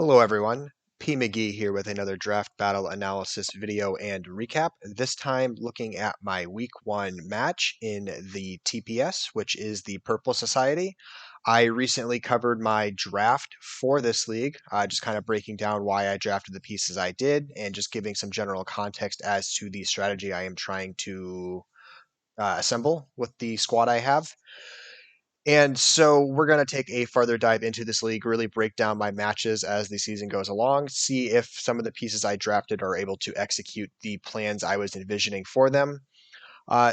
Hello everyone, P. McGee here with another draft battle analysis video and recap. This time looking at my week 1 match in the TPS, which is the Purple Society. I recently covered my draft for this league, just kind of breaking down why I drafted the pieces I did and just giving some general context as to the strategy I am trying to assemble with the squad I have. And so we're going to take a further dive into this league, really break down my matches as the season goes along, see if some of the pieces I drafted are able to execute the plans I was envisioning for them.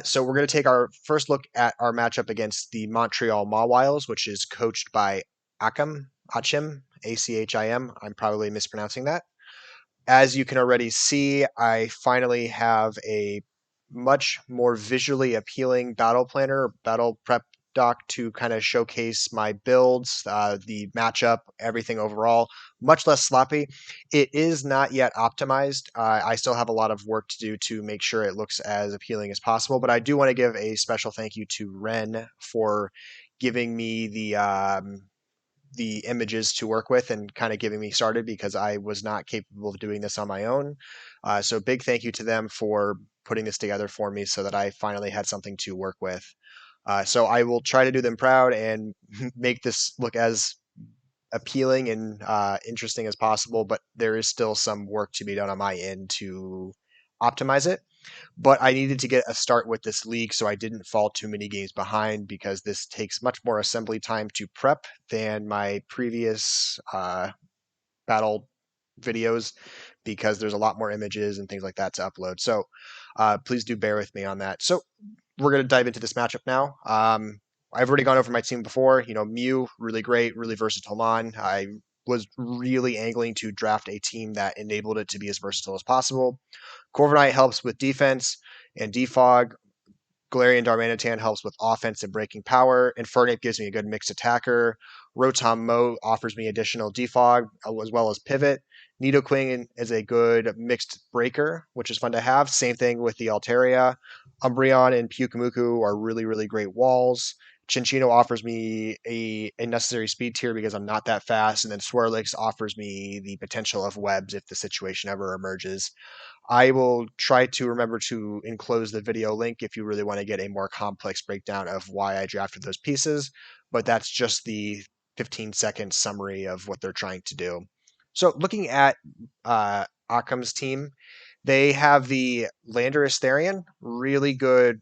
So we're going to take our first look at our matchup against the Montreal Mawwiles, which is coached by Achim, Achim. I'm probably mispronouncing that. As you can already see, I finally have a much more visually appealing battle planner, battle prep doc to kind of showcase my builds, the matchup, everything overall. Much less sloppy. It is not yet optimized. I still have a lot of work to do to make sure it looks as appealing as possible, but I do want to give a special thank you to Ren for giving me the images to work with and kind of getting me started because I was not capable of doing this on my own. So big thank you to them for putting this together for me so that I finally had something to work with. So I will try to do them proud and make this look as appealing and interesting as possible, but there is still some work to be done on my end to optimize it. But I needed to get a start with this league so I didn't fall too many games behind because this takes much more assembly time to prep than my previous battle videos because there's a lot more images and things like that to upload. So please do bear with me on that. So we're going to dive into this matchup now. I've already gone over my team before. Mew, really great, really versatile mon. I was really angling to draft a team that enabled it to be as versatile as possible. Corviknight helps with defense and defog. Galarian Darmanitan helps with offense and breaking power. Infernape gives me a good mixed attacker. Rotom Mo offers me additional defog as well as pivot. Nidoqueen is a good mixed breaker, which is fun to have. Same thing with the Altaria. Umbreon and Pyukumuku are really, really great walls. Chinchino offers me a necessary speed tier because I'm not that fast. And then Swirlix offers me the potential of webs if the situation ever emerges. I will try to remember to enclose the video link if you really want to get a more complex breakdown of why I drafted those pieces, but that's just the 15-second summary of what they're trying to do. So looking at Occam's team, they have the Landorus Therian, really good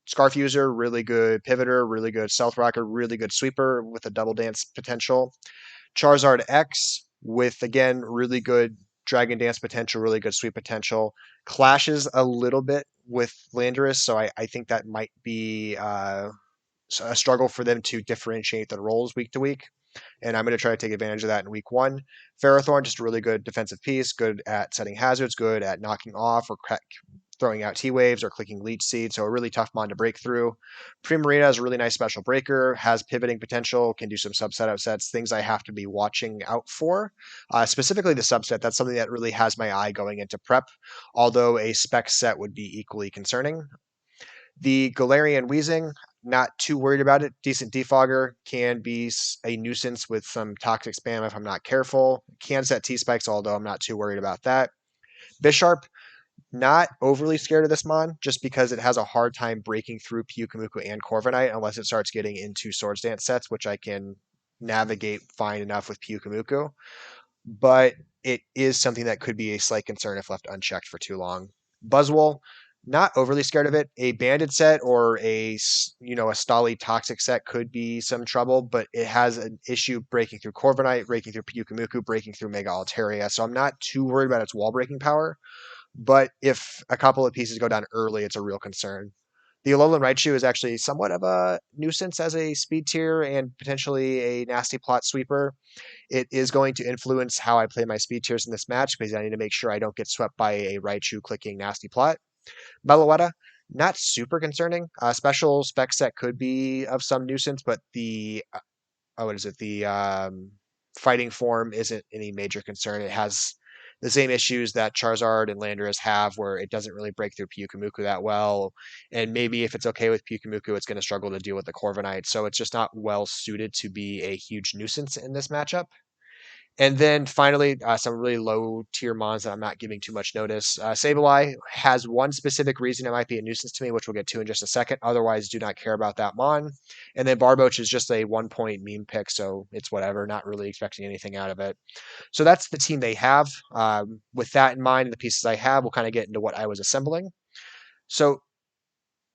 Scarf user, really good pivoter, really good stealth rocker, really good sweeper with a double dance potential. Charizard X with, again, really good Dragon Dance potential, really good sweep potential. Clashes a little bit with Landorus, so I think that might be a struggle for them to differentiate their roles week to week. And I'm going to try to take advantage of that in week 1. Ferrothorn, just a really good defensive piece, good at setting hazards, good at knocking off or throwing out T-Waves or clicking Leech Seed, so a really tough mon to break through. Primarina is a really nice special breaker, has pivoting potential, can do some subset upsets, things I have to be watching out for. Specifically the subset, that's something that really has my eye going into prep, although a spec set would be equally concerning. The Galarian Wheezing, not too worried about it. Decent defogger, can be a nuisance with some toxic spam if I'm not careful. Can set T-Spikes, although I'm not too worried about that. Bisharp, not overly scared of this mon, just because it has a hard time breaking through Pyukumuku and Corviknight unless it starts getting into Swords Dance sets, which I can navigate fine enough with Pyukumuku. But it is something that could be a slight concern if left unchecked for too long. Buzzwole, not overly scared of it. A banded set or a Stolly toxic set could be some trouble, but it has an issue breaking through Corviknight, breaking through Pyukumuku, breaking through Mega Altaria. So I'm not too worried about its wall breaking power. But if a couple of pieces go down early, it's a real concern. The Alolan Raichu is actually somewhat of a nuisance as a speed tier and potentially a nasty plot sweeper. It is going to influence how I play my speed tiers in this match because I need to make sure I don't get swept by a Raichu clicking nasty plot. Meloetta, not super concerning. Special spec set could be of some nuisance, but the what is it? The fighting form isn't any major concern. It has the same issues that Charizard and Landorus have, where it doesn't really break through Pyukumuku that well, and maybe if it's okay with Pyukumuku, it's going to struggle to deal with the Corviknight. So it's just not well suited to be a huge nuisance in this matchup. And then finally, some really low tier mons that I'm not giving too much notice. Sableye has one specific reason it might be a nuisance to me, which we'll get to in just a second. Otherwise, do not care about that mon. And then Barboach is just a 1 point meme pick, so it's whatever. Not really expecting anything out of it. So that's the team they have. With that in mind, and the pieces I have, we'll kind of get into what I was assembling. So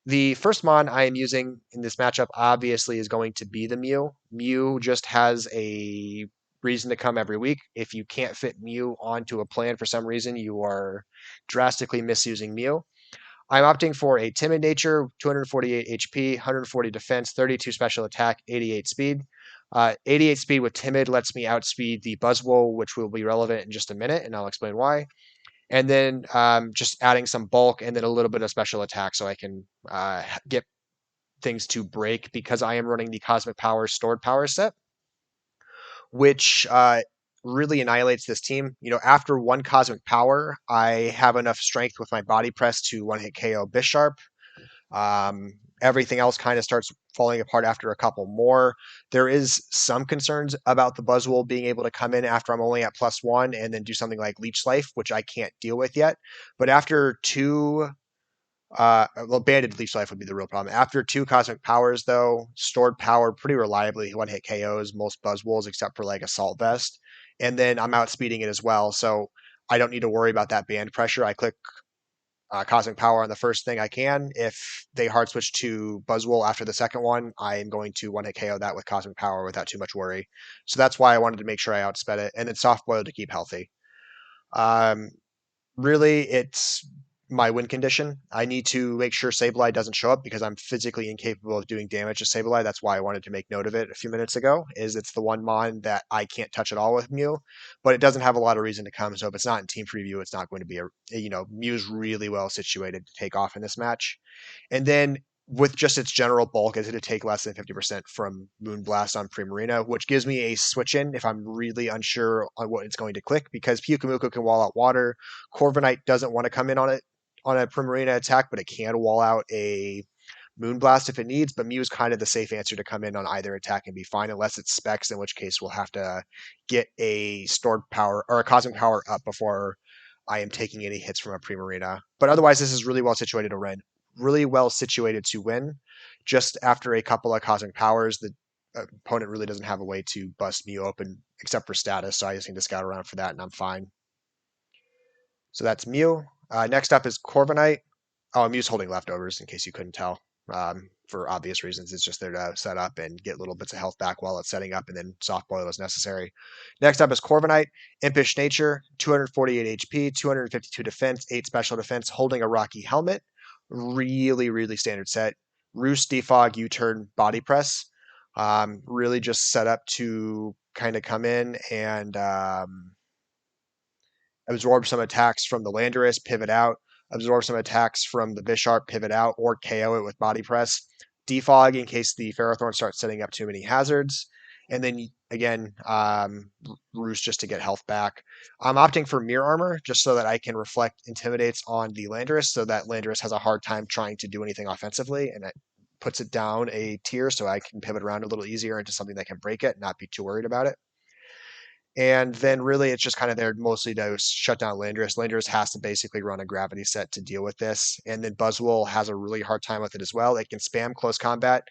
the first mon I am using in this matchup obviously is going to be the Mew. Mew just has a reason to come every week. If you can't fit Mew onto a plan for some reason, you are drastically misusing Mew. I'm opting for a timid nature, 248 HP, 140 defense, 32 special attack, 88 speed. 88 speed with timid lets me outspeed the Buzzwole, which will be relevant in just a minute, and I'll explain why. And then just adding some bulk and then a little bit of special attack so I can get things to break because I am running the Cosmic Power Stored Power set, which really annihilates this team. You know, after one Cosmic Power, I have enough strength with my body press to one hit KO Bisharp. Everything else kind of starts falling apart after a couple more. There is some concerns about the Buzzwole being able to come in after I'm only at +1 and then do something like Leech Life, which I can't deal with yet. But after two well, banded leech life would be the real problem. After two cosmic powers, though, stored power pretty reliably one hit KOs most Buzzwoles except for like Assault Vest, and then I'm outspeeding it as well, so I don't need to worry about that band pressure. I click cosmic power on the first thing I can. If they hard switch to Buzzwole after the second one, I am going to one hit KO that with cosmic power without too much worry. So that's why I wanted to make sure I outsped it, and then soft boil to keep healthy. Um, Really, it's my win condition. I need to make sure Sableye doesn't show up because I'm physically incapable of doing damage to Sableye. That's why I wanted to make note of it a few minutes ago, is it's the one mon that I can't touch at all with Mew, but it doesn't have a lot of reason to come. So if it's not in team preview, it's not going to be Mew's really well situated to take off in this match. And then with just its general bulk, is it to take less than 50% from Moonblast on Primarina, which gives me a switch in if I'm really unsure on what it's going to click, because Pyukumuku can wall out water. Corviknight doesn't want to come in on it on a Primarina attack, but it can wall out a Moonblast if it needs. But Mew is kind of the safe answer to come in on either attack and be fine, unless it's Specs, in which case we'll have to get a stored power or a cosmic power up before I am taking any hits from a Primarina. But otherwise, this is really well situated to win. Really well situated to win. Just after a couple of cosmic powers, the opponent really doesn't have a way to bust Mew open except for status, so I just need to scout around for that, and I'm fine. So that's Mew. Next up is Corviknight. Oh, Mew's holding leftovers, in case you couldn't tell. For obvious reasons, it's just there to set up and get little bits of health back while it's setting up, and then soft boil as necessary. Next up is Corviknight. Impish Nature, 248 HP, 252 defense, 8 special defense, holding a Rocky Helmet. Really, really standard set. Roost, Defog, U-turn, Body Press. Really just set up to kind of come in and absorb some attacks from the Landorus, pivot out, absorb some attacks from the Bisharp, pivot out, or KO it with body press. Defog in case the Ferrothorn starts setting up too many hazards. And then again, Roost just to get health back. I'm opting for Mirror Armor just so that I can reflect Intimidates on the Landorus so that Landorus has a hard time trying to do anything offensively, and it puts it down a tier so I can pivot around a little easier into something that can break it, not be too worried about it. And then really it's just kind of there mostly to shut down Landorus. Landorus has to basically run a gravity set to deal with this. And then Buzzwole has a really hard time with it as well. It can spam close combat.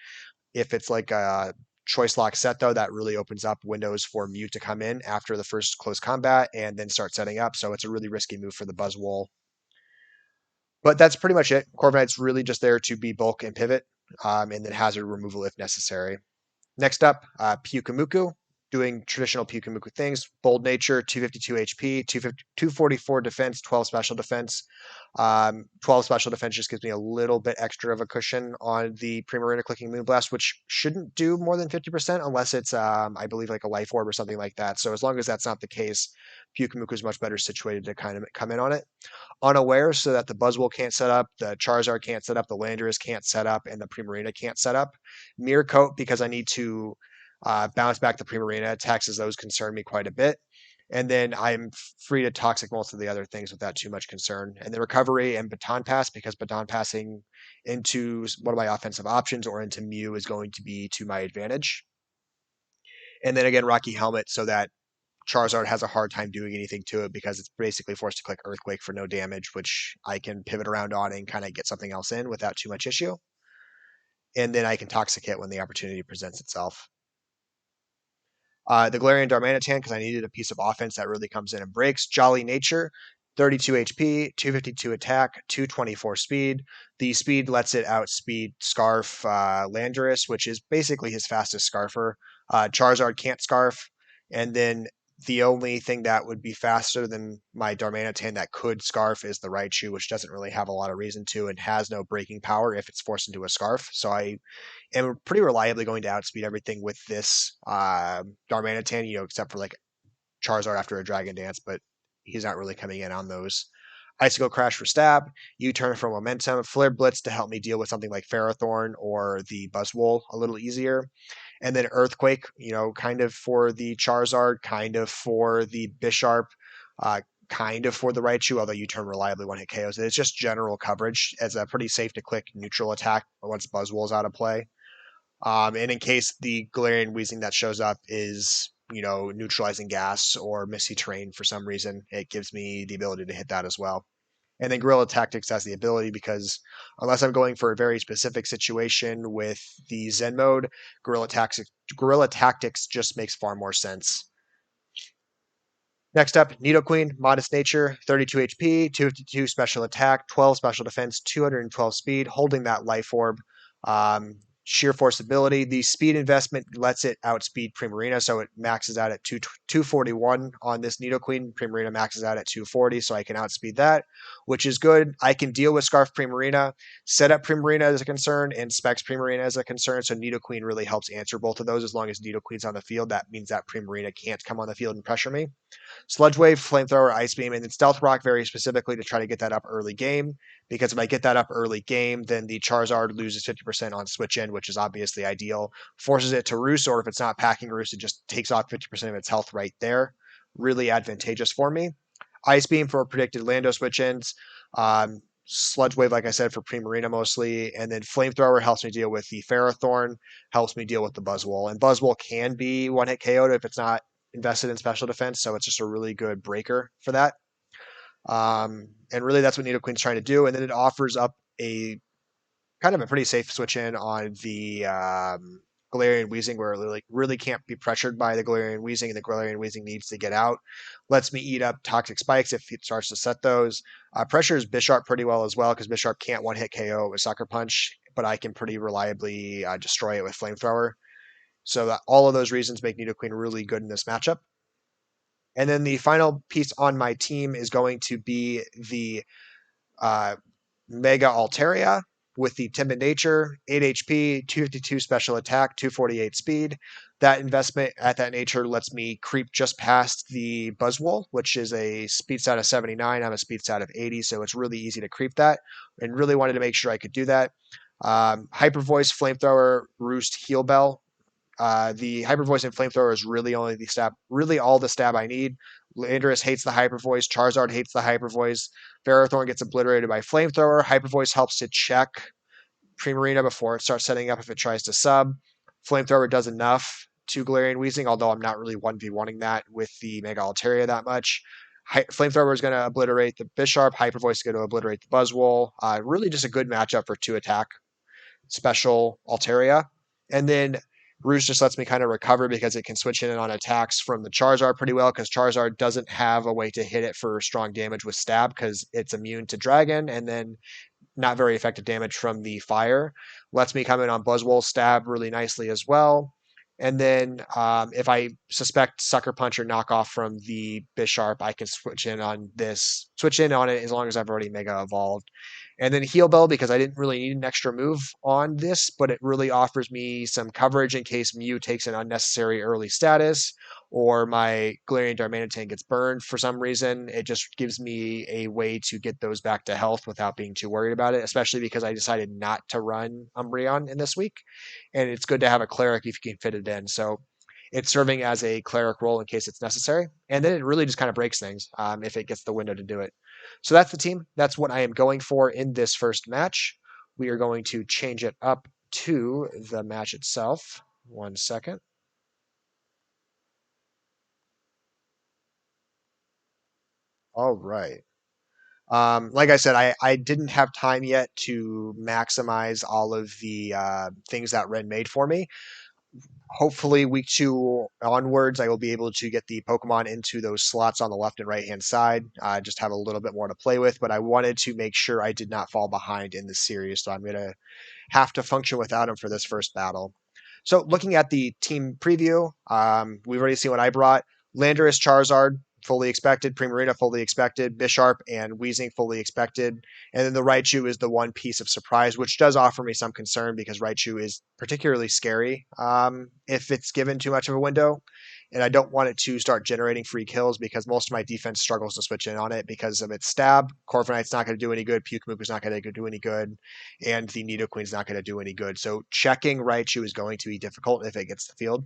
If it's like a choice lock set, though, that really opens up windows for Mew to come in after the first close combat and then start setting up. So it's a really risky move for the Buzzwole. But that's pretty much it. Corviknight's really just there to be bulk and pivot, and then hazard removal if necessary. Next up, Pyukumuku, doing traditional Pyukumuku things. Bold Nature, 252 HP, 244 defense, 12 special defense. 12 special defense just gives me a little bit extra of a cushion on the Primarina clicking Moonblast, which shouldn't do more than 50% unless it's, I believe, like a Life Orb or something like that. So as long as that's not the case, Pyukumuku is much better situated to kind of come in on it. Unaware so that the Buzzwole can't set up, the Charizard can't set up, the Landorus can't set up, and the Primarina can't set up. Mirror Coat because I need to bounce back the Primarina attacks as those concern me quite a bit. And then I'm free to Toxic most of the other things without too much concern. And the Recovery and Baton Pass, because Baton Passing into one of my offensive options or into Mew is going to be to my advantage. And then again, Rocky Helmet so that Charizard has a hard time doing anything to it because it's basically forced to click Earthquake for no damage, which I can pivot around on and kind of get something else in without too much issue. And then I can Toxic Hit when the opportunity presents itself. The Galarian Darmanitan, because I needed a piece of offense that really comes in and breaks. Jolly Nature, 32 HP, 252 attack, 224 speed. The speed lets it outspeed Scarf Landorus, which is basically his fastest Scarfer. Charizard can't Scarf. And then the only thing that would be faster than my Darmanitan that could Scarf is the Raichu, which doesn't really have a lot of reason to and has no breaking power if it's forced into a Scarf. So I am pretty reliably going to outspeed everything with this Darmanitan, except for like Charizard after a Dragon Dance, but he's not really coming in on those. Icicle Crash for stab, U-turn for momentum, Flare Blitz to help me deal with something like Ferrothorn or the Buzzwole a little easier. And then Earthquake, kind of for the Charizard, kind of for the Bisharp, uh, kind of for the Raichu, although you turn reliably one hit KOs. It's just general coverage as a pretty safe to click neutral attack once Buzzwole's out of play. And in case the Galarian Weezing that shows up is, neutralizing gas or misty terrain for some reason, it gives me the ability to hit that as well. And then Guerrilla Tactics has the ability because unless I'm going for a very specific situation with the Zen mode, Guerrilla Tactics just makes far more sense. Next up, Nidoqueen, Modest Nature, 32 HP, 252 special attack, 12 special defense, 212 speed, holding that life orb. Sheer force ability. The speed investment lets it outspeed Primarina, so it maxes out at 241 on this Nidoqueen. Primarina maxes out at 240, so I can outspeed that, which is good. I can deal with Scarf Primarina, set up Primarina as a concern, and Specs Primarina as a concern, so Nidoqueen really helps answer both of those. As long as Nidoqueen's on the field, that means that Primarina can't come on the field and pressure me. Sludge Wave, Flamethrower, Ice Beam, and then Stealth Rock very specifically to try to get that up early game. Because if I get that up early game, then the Charizard loses 50% on switch in, which is obviously ideal. Forces it to Roost, or if it's not packing Roost, it just takes off 50% of its health right there. Really advantageous for me. Ice Beam for predicted Lando switch ins. Sludge Wave, like I said, for Primarina mostly. And then Flamethrower helps me deal with the Ferrothorn, helps me deal with the Buzzwole. And Buzzwole can be one hit KO'd if it's not invested in special defense, so it's just a really good breaker for that. And really, that's what Nidoqueen's trying to do. And then it offers up a kind of a pretty safe switch in on the Galarian Weezing, where it really can't be pressured by the Galarian Weezing, and the Galarian Weezing needs to get out. Lets me eat up Toxic Spikes if it starts to set those. Pressures Bisharp pretty well as well, because Bisharp can't one-hit KO with Sucker Punch, but I can pretty reliably destroy it with Flamethrower. So all of those reasons make Nidoqueen really good in this matchup. And then the final piece on my team is going to be the Mega Altaria with the Timid Nature, 8 HP, 252 special attack, 248 speed. That investment at that nature lets me creep just past the Buzzwole, which is a speed stat of 79. I'm a speed stat of 80, so it's really easy to creep that, and really wanted to make sure I could do that. Hyper Voice, Flamethrower, Roost, Heal Bell. The Hyper Voice and Flamethrower is really only the stab, really all the stab I need. Landorus hates the Hyper Voice. Charizard hates the Hyper Voice. Ferrothorn gets obliterated by Flamethrower. Hyper Voice helps to check Primarina before it starts setting up if it tries to sub. Flamethrower does enough to Galarian Weezing, although I'm not really 1v1ing that with the Mega Altaria that much. Flamethrower is going to obliterate the Bisharp. Hyper Voice is going to obliterate the Buzzwole. Really just a good matchup for 2-attack special Altaria. And then Roost just lets me kind of recover because it can switch in on attacks from the Charizard pretty well, because Charizard doesn't have a way to hit it for strong damage with stab because it's immune to dragon, and then not very effective damage from the fire. Lets me come in on Buzzwole stab really nicely as well. And then if I suspect Sucker Punch or knockoff from the Bisharp, I can switch in on it as long as I've already Mega Evolved. And then Heal Bell, because I didn't really need an extra move on this, but it really offers me some coverage in case Mew takes an unnecessary early status, or my Galarian Darmanitan gets burned for some reason. It just gives me a way to get those back to health without being too worried about it, especially because I decided not to run Umbreon in this week. And it's good to have a Cleric if you can fit it in. So it's serving as a Cleric role in case it's necessary. And then it really just kind of breaks things if it gets the window to do it. So that's the team. That's what I am going for in this first match. We are going to change it up to the match itself. 1 second. All right. Like I said, I didn't have time yet to maximize all of the things that Ren made for me. Hopefully, week two onwards, I will be able to get the Pokemon into those slots on the left and right hand side. Just have a little bit more to play with, but I wanted to make sure I did not fall behind in the series, so I'm going to have to function without him for this first battle. So, looking at the team preview, we've already seen what I brought. Landorus, Charizard, fully expected. Primarina, fully expected. Bisharp and Weezing, fully expected. And then the Raichu is the one piece of surprise, which does offer me some concern because Raichu is particularly scary if it's given too much of a window. And I don't want it to start generating free kills because most of my defense struggles to switch in on it because of its stab. Corviknight's not going to do any good. Pukemuku's not going to do any good. And the Nidoqueen's not going to do any good. So checking Raichu is going to be difficult if it gets the field.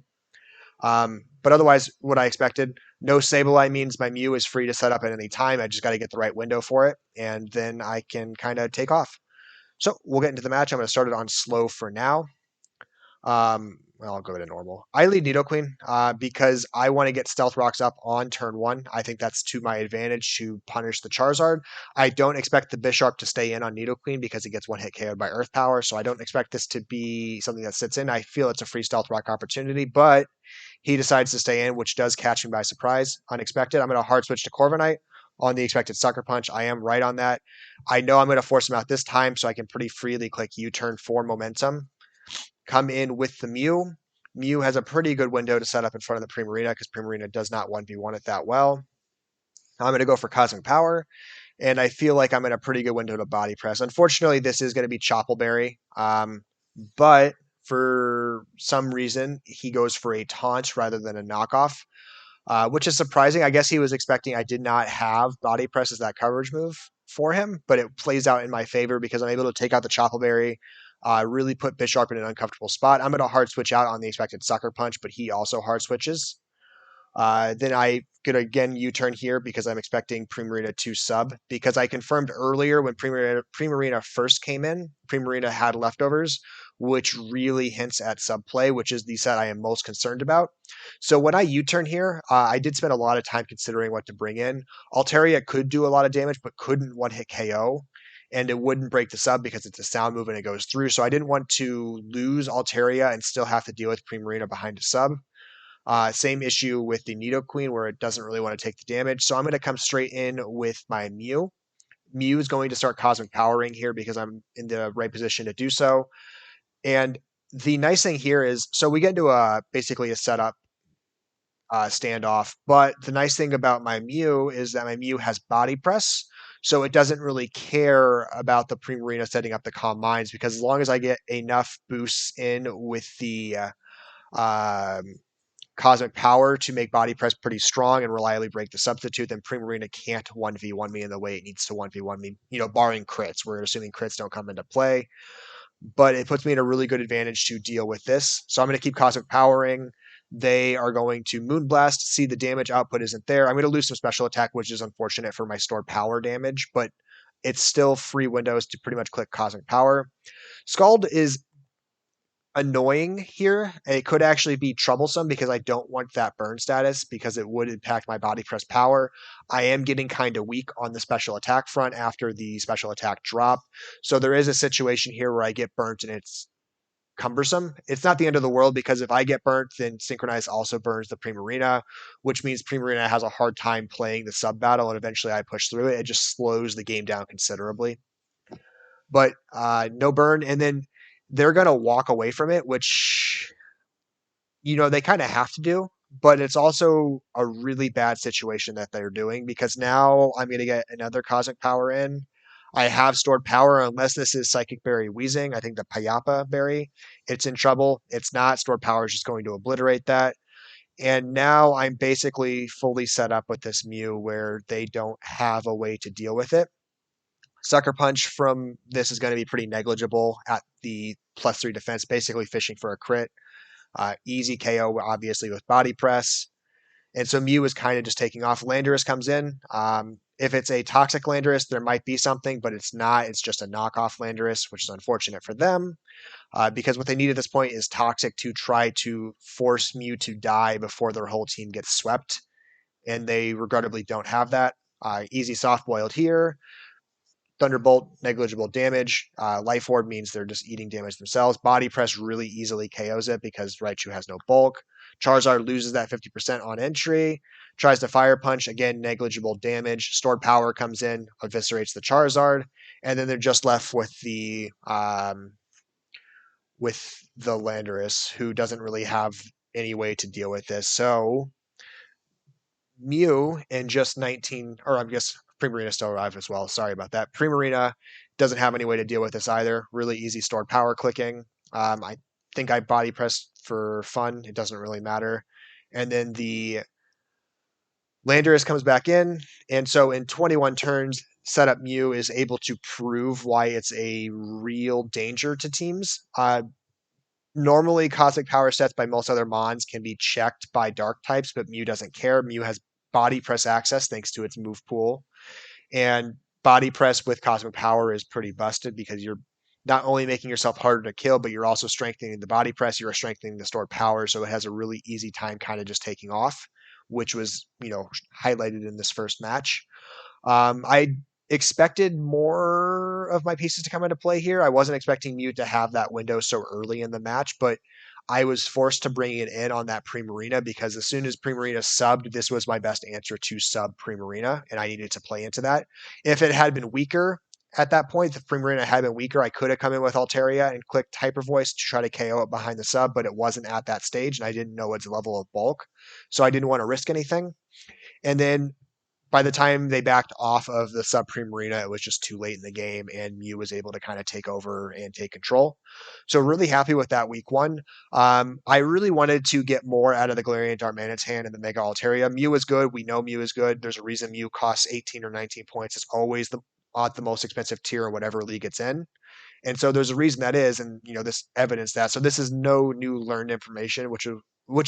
But otherwise, what I expected. No Sableye means my Mew is free to set up at any time. I just got to get the right window for it, and then I can kind of take off. So we'll get into the match. I'm going to start it on slow for now. Well, I'll go to normal. I lead Nidoqueen because I want to get Stealth Rocks up on turn one. I think that's to my advantage to punish the Charizard. I don't expect the Bisharp to stay in on Nidoqueen because it gets one hit KO'd by Earth Power, so I don't expect this to be something that sits in. I feel it's a free Stealth Rock opportunity, but he decides to stay in, which does catch me by surprise, unexpected. I'm going to hard switch to Corviknight on the expected Sucker Punch. I am right on that. I know I'm going to force him out this time, so I can pretty freely click U-turn for momentum. Come in with the Mew. Mew has a pretty good window to set up in front of the Primarina because Primarina does not 1v1 it that well. I'm going to go for Cosmic Power, and I feel like I'm in a pretty good window to Body Press. Unfortunately, this is going to be Choppleberry, but for some reason, he goes for a taunt rather than a knockoff, which is surprising. I guess he was expecting I did not have Body Press as that coverage move for him, but it plays out in my favor because I'm able to take out the Choppleberry, really put Bisharp in an uncomfortable spot. I'm going to hard switch out on the expected Sucker Punch, but he also hard switches. Then I could again U-turn here because I'm expecting Primarina to sub because I confirmed earlier when Primarina first came in, Primarina had leftovers, which really hints at sub play, which is the set I am most concerned about. So when I U-turn here, I did spend a lot of time considering what to bring in. Altaria could do a lot of damage, but couldn't one-hit KO. And it wouldn't break the sub because it's a sound move and it goes through. So I didn't want to lose Altaria and still have to deal with Primarina behind a sub. Same issue with the Nidoqueen where it doesn't really want to take the damage. So I'm going to come straight in with my Mew. Mew is going to start Cosmic Powering here because I'm in the right position to do so. And the nice thing here is, so we get into basically a setup standoff. But the nice thing about my Mew is that my Mew has Body Press. So it doesn't really care about the Primarina setting up the Calm Minds because as long as I get enough boosts in with the Cosmic Power to make Body Press pretty strong and reliably break the substitute, then Primarina can't 1v1 me in the way it needs to 1v1 me, barring crits. We're assuming crits don't come into play. But it puts me in a really good advantage to deal with this. So I'm going to keep Cosmic Powering. They are going to Moonblast, see the damage output isn't there. I'm going to lose some special attack, which is unfortunate for my stored power damage, but it's still free windows to pretty much click Cosmic Power. Scald is annoying here. It could actually be troublesome because I don't want that burn status because it would impact my body press power. I am getting kind of weak on the special attack front after the special attack drop. So there is a situation here where I get burnt and it's cumbersome. It's not the end of the world because if I get burnt, then Synchronize also burns the Primarina, which means Primarina has a hard time playing the sub battle and eventually I push through it. It just slows the game down considerably. But no burn, and then they're going to walk away from it, which they kind of have to do, but it's also a really bad situation that they're doing because now I'm going to get another Cosmic Power in. I have stored power unless this is Psychic Berry Wheezing. I think the Payapa Berry, it's in trouble. It's not. Stored power is just going to obliterate that. And now I'm basically fully set up with this Mew where they don't have a way to deal with it. Sucker Punch from this is going to be pretty negligible at the +3 defense, basically fishing for a crit. Easy KO, obviously, with Body Press. And so Mew is kind of just taking off. Landorus comes in. If it's a toxic Landorus, there might be something, but it's not. It's just a knockoff Landorus, which is unfortunate for them. Because what they need at this point is toxic to try to force Mew to die before their whole team gets swept. And they regrettably don't have that. Easy soft boiled here. Thunderbolt, negligible damage. Life Orb means they're just eating damage themselves. Body Press really easily KOs it because Raichu has no bulk. Charizard loses that 50% on entry. Tries to Fire Punch, again, negligible damage. Stored Power comes in, eviscerates the Charizard. And then they're just left with the Landorus, who doesn't really have any way to deal with this. So Mew in just 19, or I guess Primarina still arrived as well. Sorry about that. Primarina doesn't have any way to deal with this either. Really easy stored power clicking. I think I body pressed for fun. It doesn't really matter. And then the Landorus comes back in. And so in 21 turns, setup Mew is able to prove why it's a real danger to teams. Normally, Cosmic Power sets by most other Mons can be checked by Dark types, but Mew doesn't care. Mew has Body Press access thanks to its move pool. And Body Press with Cosmic Power is pretty busted because you're not only making yourself harder to kill, but you're also strengthening the Body Press, you're strengthening the stored power, so it has a really easy time kind of just taking off, which was, highlighted in this first match. I expected more of my pieces to come into play here. I wasn't expecting Mew to have that window so early in the match, but I was forced to bring it in on that Primarina because as soon as Primarina subbed, this was my best answer to sub Primarina, and I needed to play into that. If it had been weaker at that point, if Primarina had been weaker, I could have come in with Altaria and clicked Hyper Voice to try to KO it behind the sub, but it wasn't at that stage, and I didn't know its level of bulk, so I didn't want to risk anything. And then by the time they backed off of the sub Primarina, it was just too late in the game, and Mew was able to kind of take over and take control. So really happy with that week one. I really wanted to get more out of the Galarian Darmanitan hand and the Mega Altaria. Mew is good. We know Mew is good. There's a reason Mew costs 18 or 19 points. It's always the most expensive tier in whatever league it's in. And so there's a reason that is, and this evidence that. So this is no new learned information, which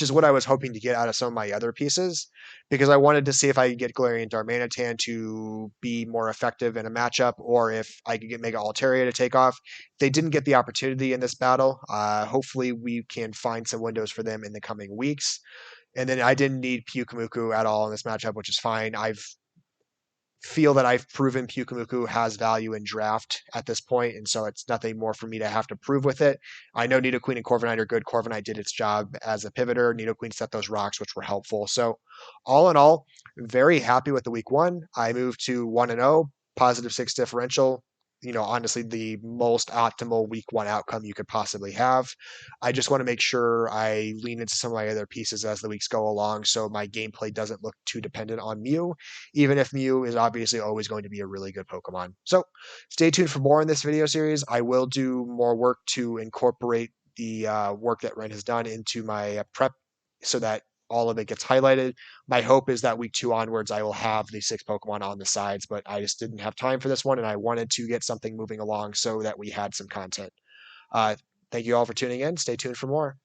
is what I was hoping to get out of some of my other pieces, because I wanted to see if I could get Galarian Darmanitan to be more effective in a matchup, or if I could get Mega Altaria to take off. They didn't get the opportunity in this battle. Hopefully we can find some windows for them in the coming weeks. And then I didn't need Pyukumuku at all in this matchup, which is fine. Feel that I've proven Pyukumuku has value in draft at this point, and so it's nothing more for me to have to prove with it. I know Nidoqueen and Corviknight are good. Corviknight did its job as a pivoter. Nidoqueen set those rocks, which were helpful. So, all in all, very happy with the week one. I moved to 1-0, positive 6 differential. Honestly, the most optimal week one outcome you could possibly have. I just want to make sure I lean into some of my other pieces as the weeks go along so my gameplay doesn't look too dependent on Mew, even if Mew is obviously always going to be a really good Pokemon. So stay tuned for more in this video series. I will do more work to incorporate the work that Ren has done into my prep so that all of it gets highlighted. My hope is that week two onwards, I will have the 6 Pokemon on the sides, but I just didn't have time for this one, and I wanted to get something moving along so that we had some content. Uh, Thank you all for tuning in. Stay tuned for more.